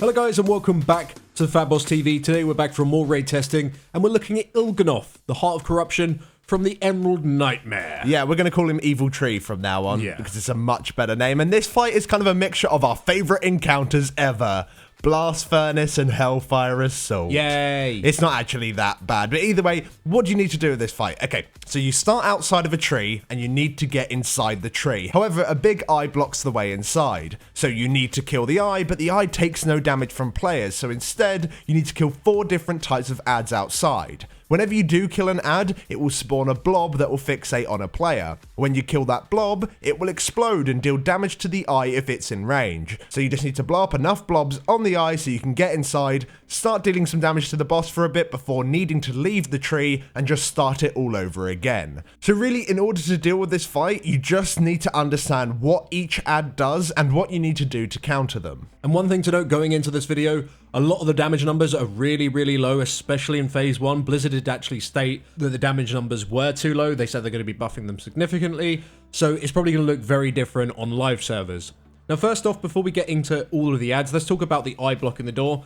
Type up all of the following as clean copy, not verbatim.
Hello guys and welcome back to the FatbossTV. Today we're back for more raid testing and we're looking at Il'gynoth, the Heart of Corruption from the Emerald Nightmare. Yeah, we're going to call him Evil Tree from now on because it's a much better name. And this fight is kind of a mixture of our favourite encounters ever. Blast Furnace and Hellfire Assault. Yay! It's not actually that bad, but either way, what do you need to do with this fight? Okay, so you start outside of a tree and you need to get inside the tree. However, a big eye blocks the way inside. So you need to kill the eye, but the eye takes no damage from players. So instead, you need to kill 4 different types of adds outside. Whenever you do kill an add, it will spawn a blob that will fixate on a player. When you kill that blob, it will explode and deal damage to the eye if it's in range. So you just need to blow up enough blobs on the eye so you can get inside, start dealing some damage to the boss for a bit before needing to leave the tree and just start it all over again. So really, in order to deal with this fight, you just need to understand what each add does and what you need to do to counter them. And one thing to note going into this video, a lot of the damage numbers are really low, especially in Phase 1. Blizzard did actually state that the damage numbers were too low. They said they're going to be buffing them significantly, so it's probably going to look very different on live servers. Now first off, before we get into all of the adds, let's talk about the eye block in the door.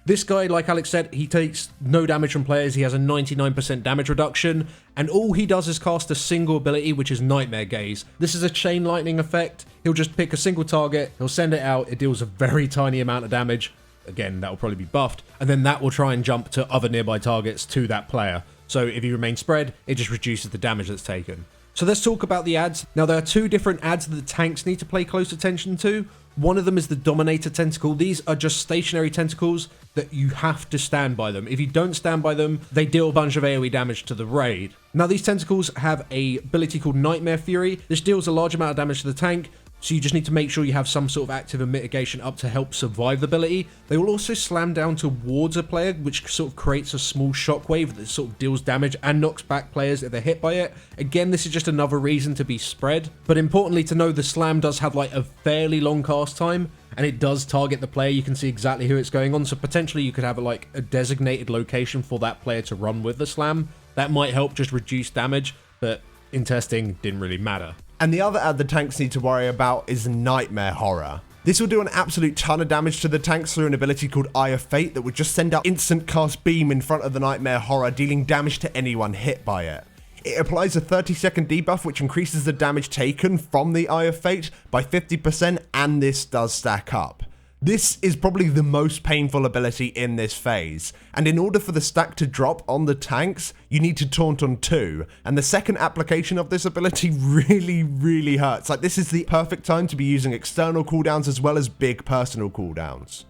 This guy, like Alex said, he takes no damage from players, he has a 99% damage reduction, and all he does is cast a single ability, which is Nightmare Gaze. This is a chain lightning effect. He'll just pick a single target, he'll send it out, it deals a very tiny amount of damage. Again, that will probably be buffed, and then that will try and jump to other nearby targets to that player. So if he remains spread, it just reduces the damage that's taken. So let's talk about the adds. Now there are 2 different adds that the tanks need to pay close attention to. One of them is the Dominator Tentacle. These are just stationary tentacles that you have to stand by them. If you don't stand by them, they deal a bunch of AoE damage to the raid. Now these tentacles have a ability called Nightmare Fury. This deals a large amount of damage to the tank, so you just need to make sure you have some sort of active and mitigation up to help survive the ability. They will also slam down towards a player, which sort of creates a small shockwave that sort of deals damage and knocks back players if they're hit by it. Again, this is just another reason to be spread. But importantly to know, the slam does have like a fairly long cast time, and it does target the player. You can see exactly who it's going on, so potentially you could have like a designated location for that player to run with the slam. That might help just reduce damage, but in testing, didn't really matter. And the other add the tanks need to worry about is Nightmare Horror. This will do an absolute ton of damage to the tanks through an ability called Eye of Fate that would just send out instant cast beam in front of the Nightmare Horror, dealing damage to anyone hit by it. It applies a 30-second debuff which increases the damage taken from the Eye of Fate by 50%, and this does stack up. This is probably the most painful ability in this phase, and in order for the stack to drop on the tanks, you need to taunt on 2, and the second application of this ability really hurts. Like, this is the perfect time to be using external cooldowns as well as big personal cooldowns.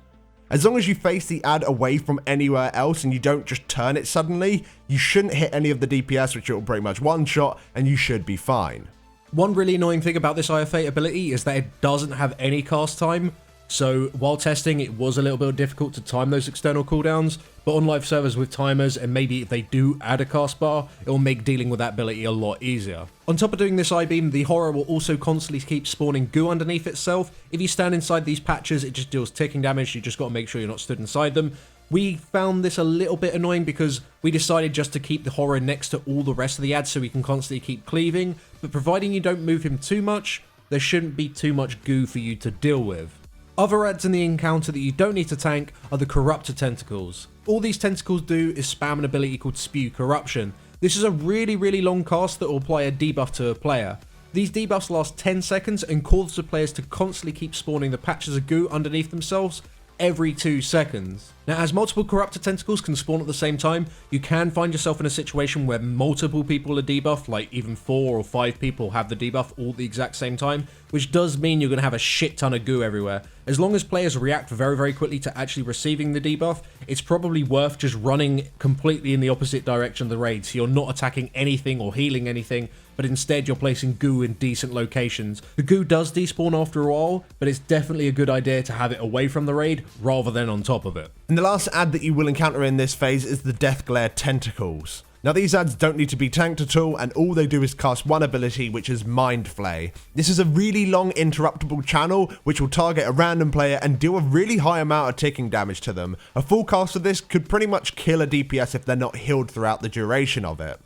As long as you face the add away from anywhere else and you don't just turn it suddenly, you shouldn't hit any of the DPS, which it will pretty much one-shot, and you should be fine. One really annoying thing about this Eye of Fate ability is that it doesn't have any cast time. So while testing, it was a little bit difficult to time those external cooldowns, but on live servers with timers, and maybe if they do add a cast bar, it will make dealing with that ability a lot easier. On top of doing this I-beam, the horror will also constantly keep spawning goo underneath itself. If you stand inside these patches, it just deals ticking damage. You just got to make sure you're not stood inside them. We found this a little bit annoying because we decided just to keep the horror next to all the rest of the ads so we can constantly keep cleaving, but providing you don't move him too much, there shouldn't be too much goo for you to deal with. Other adds in the encounter that you don't need to tank are the Corruptor Tentacles. All these tentacles do is spam an ability called Spew Corruption. This is a really long cast that will apply a debuff to a player. These debuffs last 10 seconds and cause the players to constantly keep spawning the patches of goo underneath themselves every 2 seconds. Now, as multiple Corruptor Tentacles can spawn at the same time, you can find yourself in a situation where multiple people are debuffed, like even 4 or 5 people have the debuff all at the exact same time, which does mean you're going to have a shit ton of goo everywhere. As long as players react very quickly to actually receiving the debuff, it's probably worth just running completely in the opposite direction of the raid, so you're not attacking anything or healing anything, but instead you're placing goo in decent locations. The goo does despawn after a while, but it's definitely a good idea to have it away from the raid rather than on top of it. And the last add that you will encounter in this phase is the Death Glare Tentacles. Now these adds don't need to be tanked at all, and all they do is cast one ability, which is Mind Flay. This is a really long interruptible channel which will target a random player and deal a really high amount of ticking damage to them. A full cast of this could pretty much kill a DPS if they're not healed throughout the duration of it.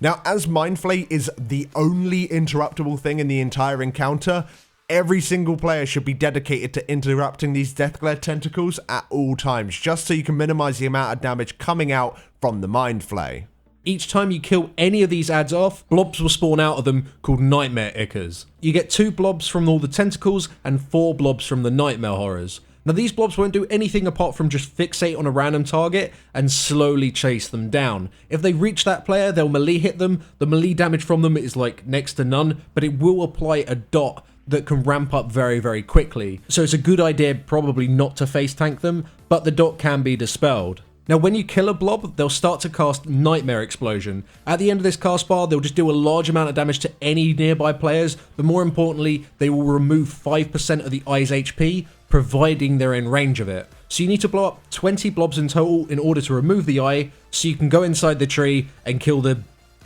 Now, as Mind Flay is the only interruptible thing in the entire encounter, Every single player should be dedicated to interrupting these Deathglare tentacles at all times, just so you can minimize the amount of damage coming out from the Mind Flay. Each time you kill any of these adds off, blobs will spawn out of them called Nightmare Ickers. You get 2 blobs from all the tentacles and 4 blobs from the Nightmare Horrors. Now these blobs won't do anything apart from just fixate on a random target and slowly chase them down. If they reach that player, they'll melee hit them. The melee damage from them is like next to none, but it will apply a dot that can ramp up very, very quickly. So it's a good idea probably not to face tank them, but the dot can be dispelled. Now when you kill a blob, they'll start to cast Nightmare Explosion. At the end of this cast bar, they'll just do a large amount of damage to any nearby players, but more importantly, they will remove 5% of the eye's HP, providing they're in range of it. So you need to blow up 20 blobs in total in order to remove the eye, so you can go inside the tree and kill the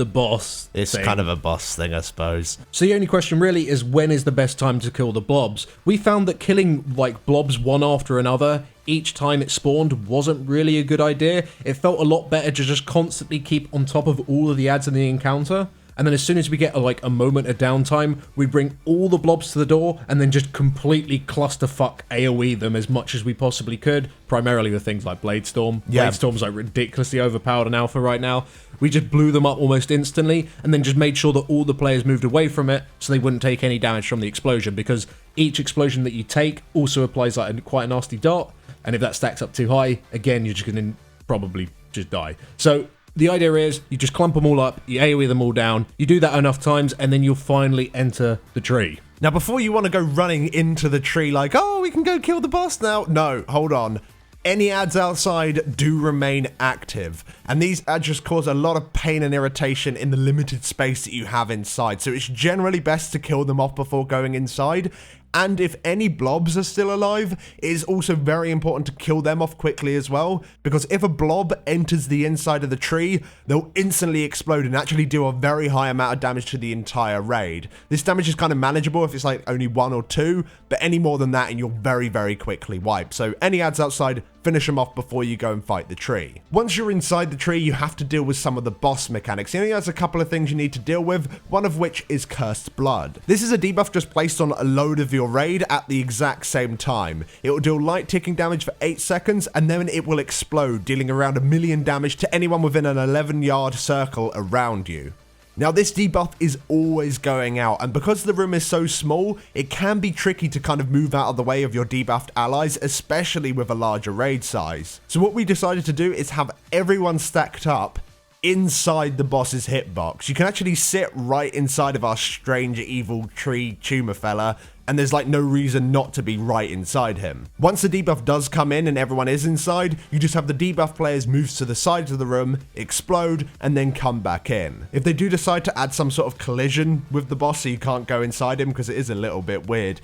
boss. It's kind of a boss thing, I suppose. So the only question really is, when is the best time to kill the blobs? We found that killing like blobs one after another each time it spawned wasn't really a good idea. It felt a lot better to just constantly keep on top of all of the adds in the encounter. And then as soon as we get a moment of downtime, we bring all the blobs to the door and then just completely clusterfuck AoE them as much as we possibly could, primarily with things like Bladestorm. Yeah. Bladestorm's like ridiculously overpowered in alpha right now. We just blew them up almost instantly and then just made sure that all the players moved away from it so they wouldn't take any damage from the explosion, because each explosion that you take also applies like quite a nasty dot, and if that stacks up too high, again, you're just going to probably just die. So the idea is you just clump them all up, you AoE them all down, you do that enough times, and then you'll finally enter the tree. Now, before you want to go running into the tree like, oh, we can go kill the boss now. No, hold on. Any adds outside do remain active, and these adds just cause a lot of pain and irritation in the limited space that you have inside, so it's generally best to kill them off before going inside. And if any blobs are still alive, it is also very important to kill them off quickly as well, because if a blob enters the inside of the tree, they'll instantly explode and actually do a very high amount of damage to the entire raid. This damage is kind of manageable if it's like only 1 or 2, but any more than that and you'll very, very quickly wipe. So any adds outside, finish them off before you go and fight the tree. Once you're inside the tree, you have to deal with some of the boss mechanics. He only has a couple of things you need to deal with, one of which is Cursed Blood. This is a debuff just placed on a load of your raid at the exact same time. It will deal light ticking damage for 8 seconds, and then it will explode, dealing around 1 million damage to anyone within an 11-yard circle around you. Now this debuff is always going out, and because the room is so small, it can be tricky to kind of move out of the way of your debuffed allies, especially with a larger raid size. So what we decided to do is have everyone stacked up inside the boss's hitbox. You can actually sit right inside of our strange evil tree tumor fella, and there's like no reason not to be right inside him. Once the debuff does come in and everyone is inside, you just have the debuff players move to the sides of the room, explode, and then come back in. If they do decide to add some sort of collision with the boss so you can't go inside him, because it is a little bit weird,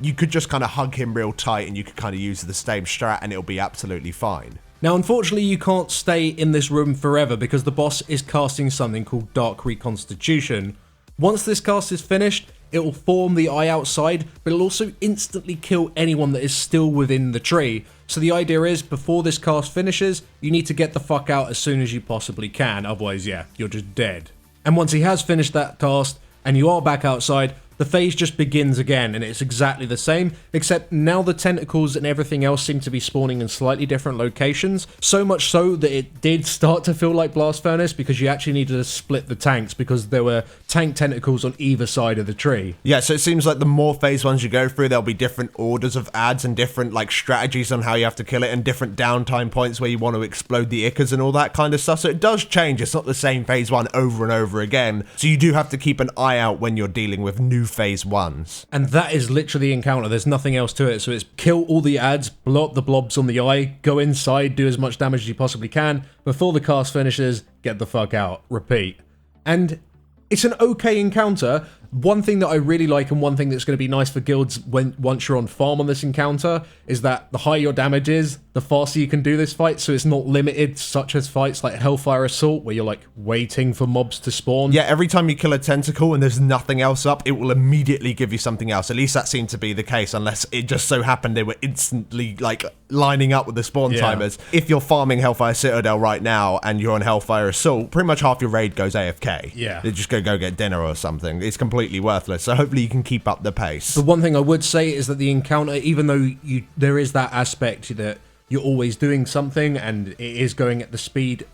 you could just kind of hug him real tight and you could kind of use the same strat and it'll be absolutely fine. Now, unfortunately, you can't stay in this room forever because the boss is casting something called Dark Reconstitution. Once this cast is finished, it will form the eye outside, but it'll also instantly kill anyone that is still within the tree. So the idea is, before this cast finishes, you need to get the fuck out as soon as you possibly can, otherwise, yeah, you're just dead. And once he has finished that cast, and you are back outside, the phase just begins again, and it's exactly the same, except now the tentacles and everything else seem to be spawning in slightly different locations, so much so that it did start to feel like Blast Furnace, because you actually needed to split the tanks, because there were tank tentacles on either side of the tree. Yeah, so it seems like the more phase ones you go through, there'll be different orders of adds and different like strategies on how you have to kill it, and different downtime points where you want to explode the Ickers and all that kind of stuff, so it does change. It's not the same phase one over and over again, so you do have to keep an eye out when you're dealing with new phase ones. And that is literally the encounter, there's nothing else to it, so it's kill all the adds, blow up the blobs on the eye, go inside, do as much damage as you possibly can, before the cast finishes, get the fuck out, repeat. And it's an okay encounter. One thing that I really like, and one thing that's going to be nice for guilds once you're on farm on this encounter, is that the higher your damage is, the faster you can do this fight, so it's not limited, such as fights like Hellfire Assault, where you're like waiting for mobs to spawn. Yeah, every time you kill a tentacle and there's nothing else up, it will immediately give you something else. At least that seemed to be the case, unless it just so happened they were instantly like lining up with the spawn timers. If you're farming Hellfire Citadel right now and you're on Hellfire Assault, pretty much half your raid goes AFK. Yeah. They just go get dinner or something. It's completely completely worthless. So hopefully you can keep up the pace. The one thing I would say is that the encounter, even though there is that aspect that you're always doing something and it is going at the speed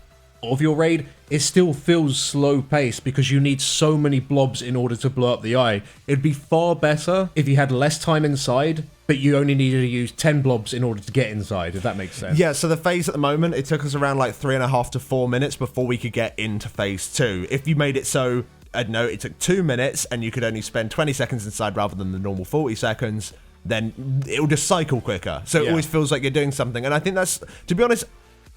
of your raid, it still feels slow paced because you need so many blobs in order to blow up the eye. It'd be far better if you had less time inside, but you only needed to use 10 blobs in order to get inside, if that makes sense. Yeah, so the phase at the moment, it took us around like 3.5 to 4 minutes before we could get into phase 2. If you made it so, I don't know, it took 2 minutes and you could only spend 20 seconds inside rather than the normal 40 seconds, then it'll just cycle quicker. So it always feels like you're doing something. And I think that's, to be honest,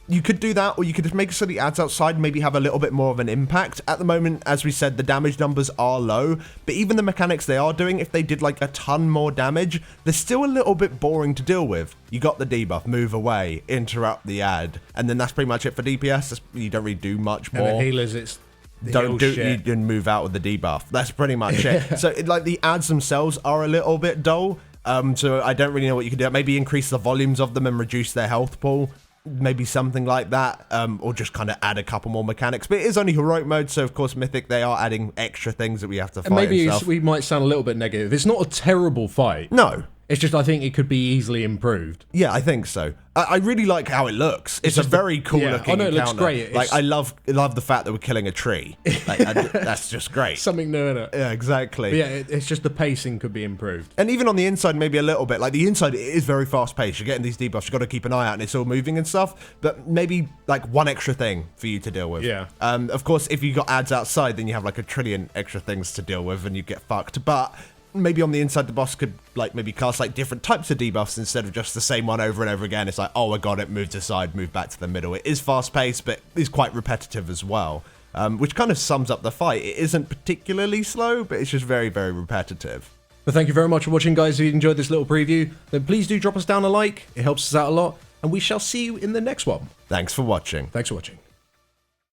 you could do that, or you could just make it so the ads outside maybe have a little bit more of an impact. At the moment, as we said, the damage numbers are low, but even the mechanics they are doing, if they did like a ton more damage, they're still a little bit boring to deal with. You got the debuff, move away, interrupt the ad, and then that's pretty much it for DPS. You don't really do much more. And the healers, it's you can move out with the debuff. That's pretty much it. So like the ads themselves are a little bit dull. So I don't really know what you can do. Maybe increase the volumes of them and reduce their health pool. Maybe something like that, or just kind of add a couple more mechanics. But it is only heroic mode, so of course Mythic, they are adding extra things that we have to fight. And maybe and stuff. we might sound a little bit negative. It's not a terrible fight. No. It's just I think it could be easily improved. Yeah, I think so. I really like how it looks. It's a very cool looking encounter. It looks great. Like I love the fact that we're killing a tree. Like, that's just great. Something new in it. Yeah, exactly. But yeah, it's just the pacing could be improved. And even on the inside, maybe a little bit. Like the inside, it is very fast paced. You're getting these debuffs. You've got to keep an eye out, and it's all moving and stuff. But maybe like one extra thing for you to deal with. Yeah. Of course, if you got ads outside, then you have like a trillion extra things to deal with, and you get fucked. But maybe on the inside, the boss could like maybe cast like different types of debuffs instead of just the same one over and over again. It's like, oh, I got it, move to the side, move back to the middle. It is fast paced, but is quite repetitive as well, which kind of sums up the fight. It isn't particularly slow, but it's just very, very repetitive. But thank you very much for watching, guys. If you enjoyed this little preview, then please do drop us down a like. It helps us out a lot, and we shall see you in the next one. Thanks for watching. Thanks for watching.